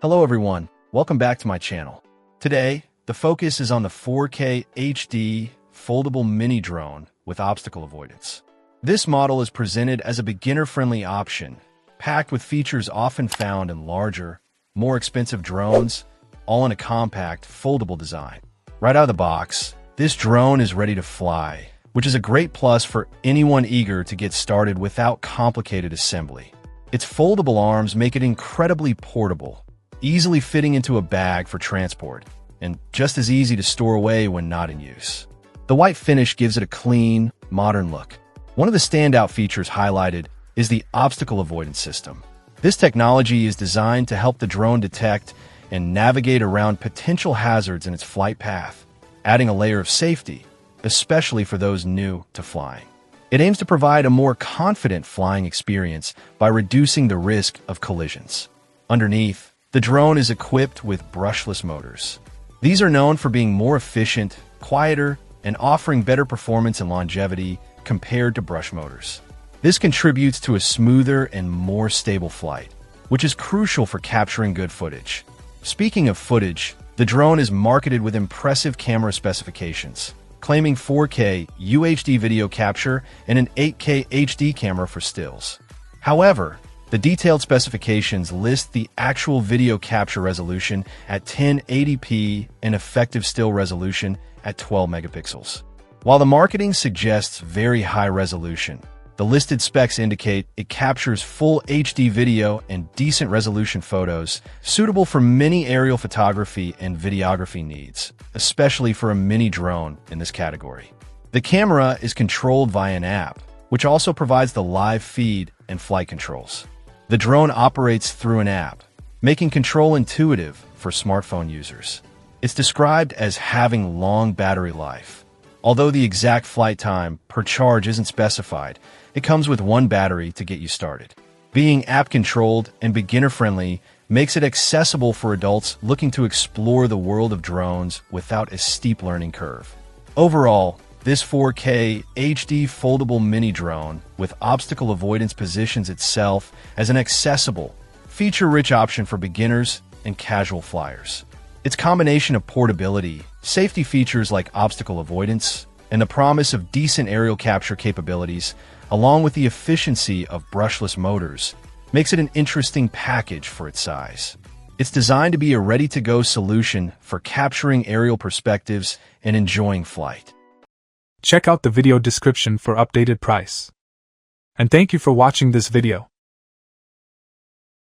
Hello everyone, welcome back to my channel. Today, the focus is on the 4K HD foldable mini drone with obstacle avoidance. This model is presented as a beginner-friendly option, packed with features often found in larger, more expensive drones, all in a compact, foldable design. Right out of the box, this drone is ready to fly, which is a great plus for anyone eager to get started without complicated assembly. Its foldable arms make it incredibly portable, easily fitting into a bag for transport, and just as easy to store away when not in use. The white finish gives it a clean, modern look. One of the standout features highlighted is the obstacle avoidance system. This technology is designed to help the drone detect and navigate around potential hazards in its flight path, adding a layer of safety, especially for those new to flying. It aims to provide a more confident flying experience by reducing the risk of collisions. Underneath, the drone is equipped with brushless motors. These are known for being more efficient, quieter, and offering better performance and longevity compared to brush motors. This contributes to a smoother and more stable flight, which is crucial for capturing good footage. Speaking of footage, the drone is marketed with impressive camera specifications, claiming 4K UHD video capture and an 8K HD camera for stills. However, the detailed specifications list the actual video capture resolution at 1080p and effective still resolution at 12 megapixels. While the marketing suggests very high resolution, the listed specs indicate it captures full HD video and decent resolution photos, suitable for many aerial photography and videography needs, especially for a mini drone in this category. The camera is controlled via an app, which also provides the live feed and flight controls. The drone operates through an app, making control intuitive for smartphone users. It's described as having long battery life. Although the exact flight time per charge isn't specified, it comes with one battery to get you started. Being app-controlled and beginner-friendly makes it accessible for adults looking to explore the world of drones without a steep learning curve. Overall, this 4K HD foldable mini drone with obstacle avoidance positions itself as an accessible, feature-rich option for beginners and casual flyers. Its combination of portability, safety features like obstacle avoidance, and the promise of decent aerial capture capabilities, along with the efficiency of brushless motors, makes it an interesting package for its size. It's designed to be a ready-to-go solution for capturing aerial perspectives and enjoying flight. Check out the video description for updated price. And thank you for watching this video.